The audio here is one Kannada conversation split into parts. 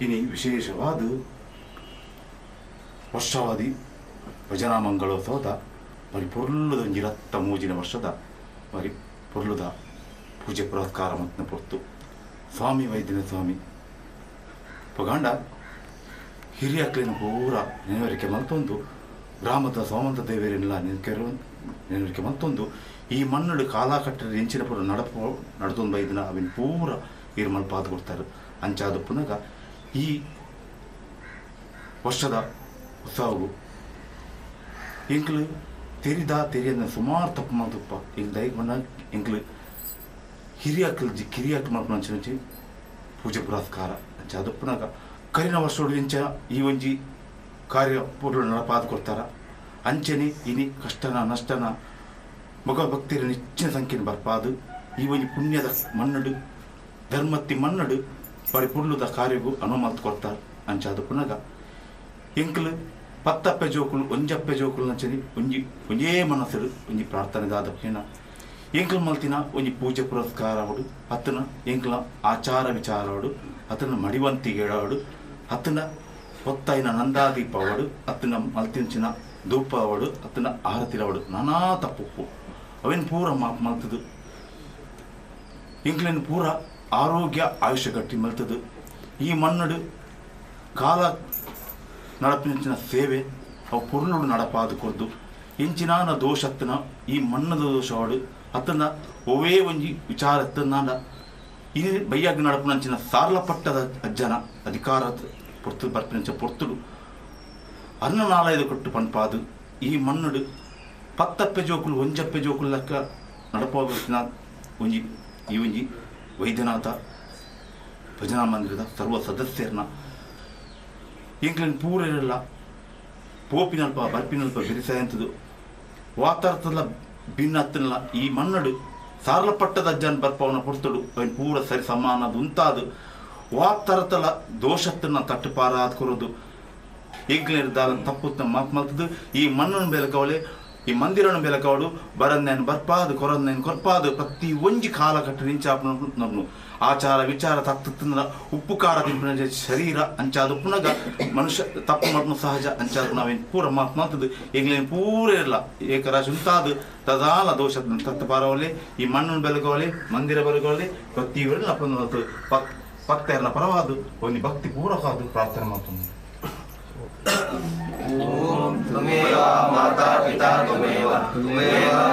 ಇನಿ ವಿಶೇಷವಾದ ವರ್ಷವಾದಿ ಭಜನಾ ಮಂಗಳೋತ್ಸವದ మరి పొర్లుద నిరತ್ತ ಮೂಜಿನ ವರ್ಷದ మరి పొర్లుದ ಪೂಜೆ ಪುರಸ್ಕಾರ ಮತ್ತು ಪೊರ್ತು ಸ್ವಾಮಿ ವೈದ್ಯನ ಸ್ವಾಮಿ ಪಗಂಡ ಹಿರಿಯಕ್ಕಲಿನ ಪೂರ ನೆನವರಿಕೆ ಮಲ್ತೊಂದು ಗ್ರಾಮದ ಸೋಮಂತ ದೇವರೆಲ್ಲ ನೆನವರಿಕೆ ಮಲ್ತೊಂದು ಈ ಮಣ್ಣಡು ಕಾಲಕಟ್ಟದ ಎಂಚಿನ ಪುರ ನಡತೊಂದು ಬೈದಿನ ಅವಿನ ಪೂರ ಇರು ಮಲ್ಪಾದು ಕೊಡ್ತಾರೆ ಅಂಚಾದ ಪುನಗ ಈ ವರ್ಷದ ಉತ್ಸವವು ಎಂಕ್ಲು ತೆರಿಯನ್ನ ಸುಮಾರು ತಪ್ಪು ಮಾಡ್ತಪ್ಪ ಈಗ ದಯಗೆ ಬಂದಾಗ ಎಂಕ್ಲು ಕಿರಿಯಾಕಲ್ ಮಾಡ್ಕೊಂಚಿ ಪೂಜೆ ಪುರಸ್ಕಾರ ಅಂಚ ಅದಪ್ಪನಾಗ ಕರಿನ ವರ್ಷೋಡು ಎಂಚ ಈ ಒಂಜಿ ಕಾರ್ಯ ಪೂರ್ಣ ನಡಪಾದು ಕೊಡ್ತಾರ ಅಂಚನೆ ಇನಿ ಕಷ್ಟನ ನಷ್ಟನ ಮಗ ಭಕ್ತಿರ ಹೆಚ್ಚಿನ ಸಂಖ್ಯೆನ ಬರ್ಪಾದು ಈ ಒಂಜಿ ಪುಣ್ಯದ ಮಣ್ಣಡು ಧರ್ಮತ್ತಿ ಮಣ್ಣಡು ಪರಿಪೂರ್ಣದ ಕಾರ್ಯಗೂ ಅನುಮತಿ ಕೊಡ್ತಾರೆ ಅಂಚ ಅದಪ್ಪನಾಗ ಎಂಕ್ಲು ಪತ್ತಪ್ಪೆ ಜೋಕುಲು ಒಂಜಪ್ಪೆ ಜೋಕುಲು ನಂಚನಿ ಒಂಜೇ ಮನಸ್ಸರು ಒಂಜಿ ಪ್ರಾರ್ಥನೆದಾದ ಹೇನ ಎಂಕ್ಲ ಮಲ್ತಿನ ಒಂಜಿ ಪೂಜೆ ಪುರಸ್ಕಾರ ಅವಡು ಅತ್ತನ ಎಂಕ್ಲ ಆಚಾರ ವಿಚಾರ ಅವಡು ಅತನ ಮಡಿವಂತಿಗೆ ಅವಡು ಅತನ ಹೊತ್ತಾಯಿನ ನಂದಾದೀಪ ಅವಡು ಅತ್ತನ ಮಲ್ತಿಂಚಿನ ಧೂಪ ಅವಡು ಅತ್ತನ ಆರತಿರವಡು ನಾನಾ ತಪ್ಪು ಅವೇನು ಪೂರ ಮಾಪ್ ಮಲ್ತದು ಎಂಕ್ಲೇನು ಪೂರ ಆರೋಗ್ಯ ಆಯುಷ್ಯ ಗಟ್ಟಿ ಮಲ್ತದು ಈ ಮಣ್ಣಡು ಕಾಲ ನಡಪಿನ ಸೇವೆ ಅವು ಪುರ್ಲುಡು ನಡಪಾದು ಕೊರ್ದು ಎಂಚಿನಾನ ದೋಷತ್ತನ ಈ ಮಣ್ಣದ ದೋಷವಾಡು ಅತ್ತನ ಒವೇ ಒಂಜಿ ವಿಚಾರ ಎತ್ತನಾಂಡ ಈ ಬೈಯಾಗಿ ನಡಪನಂಚಿನ ಸಾರ್ಲಪಟ್ಟದ ಅಜ್ಜನ ಅಧಿಕಾರ ಪೊರ್ತು ಬರ್ಪಿನಂಚ ಪೊರ್ತುಡು ಅನ್ನನಾಲಯದ ಕೊಟ್ಟು ಪನ್ಪಾದು ಈ ಮಣ್ಣುಡು ಪತ್ತಪ್ಪೆ ಜೋಕುಲು ಒಂಜಪ್ಪೆ ಜೋಕುಲು ಲೆಕ್ಕ ನಡಪಾಗಿನ ಒಂಜಿ ಈ ಒಂಜಿ ವೈದ್ಯನಾಥ ಭಜನಾ ಮಂದಿರದ ಸರ್ವ ಸದಸ್ಯರನ್ನ ಎಂಕ್ಲೇನು ಪೂರೆಲ್ಲ ಪೋಪಿನಲ್ಪ ಬರ್ಪಿನಲ್ಪ ಬೆರಿಸಾಯಂಥದ್ದು ವಾತಾರ್ಥದ ಭಿನ್ನ ಹತ್ತನಲ್ಲ ಈ ಮಣ್ಣಡು ಸಾರ್ಲಪಟ್ಟದ ಅಜ್ಜನ ಬರ್ಪವನ ಪೊರ್ತಡು ಅವನು ಪೂರ ಸರಿ ಸಮಾನದು ಉಂತಾದು ವಾತಾರ್ಥಲ ದೋಷತ್ತನ್ನ ತಟ್ಟುಪಾರಾದ ಕೊರೋದು ಎಂಕ್ಲೇರ್ದಾಲ ತಪ್ಪುತ್ತ ಮಲ್ತದು ಈ ಮಣ್ಣನ್ನು ಬೆಲಕವಳೆ ಈ ಮಂದಿರನ ಬೆಲಕವಡು ಬರನ್ನೇನು ಬರ್ಪಾದು ಕೊರನ್ನೇನು ಕೊರ್ಪಾದು ಪ್ರತಿ ಒಂಜಿ ಕಾಲಘಟ್ಟ ನಿಂಚಾಪನು ಆಚಾರ ವಿಚಾರ ತತ್ತಂದ್ರ ಉಪ್ಪು ಖಾರ ತಿಂಪಿನ ಶರೀರ ಅಂಚಾದ ಪುನಗ ಮನುಷ್ಯ ತಪ್ಪು ಮಾಡ್ನು ಸಹಜ ಅಂಚಾದ ನಾವೇನು ಪೂರ ಮಾತದು ಎಂಗ್ಲೇನು ಪೂರ ಇರಲ್ಲ ಏಕರಾಶಿ ಉಂಟಾದು ತದಾಲ ದೋಷ ತತ್ತ ಪಾರವಲೆ ಈ ಮಣ್ಣನ್ನು ಬೆಲಗವಲೆ ಮಂದಿರ ಬೆಲಗವಲೆ ಪ್ರತಿ ಭಕ್ತರನ್ನ ಪರವಾದು ಒಂದು ಭಕ್ತಿ ಪೂರಕವಾದ ಪ್ರಾರ್ಥನೆ ಮಾಡ್ತೀನಿ. ओम तुमेव माता पिता तुमेव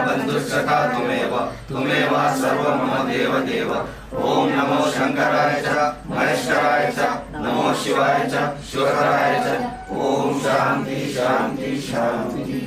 बंधुसखा तुमेव सर्व मम देव देव. ओम नमो शंकराय च महेश्वराय च नमो शिवाय च शिवहराय च. ओम शांति शांति शांति.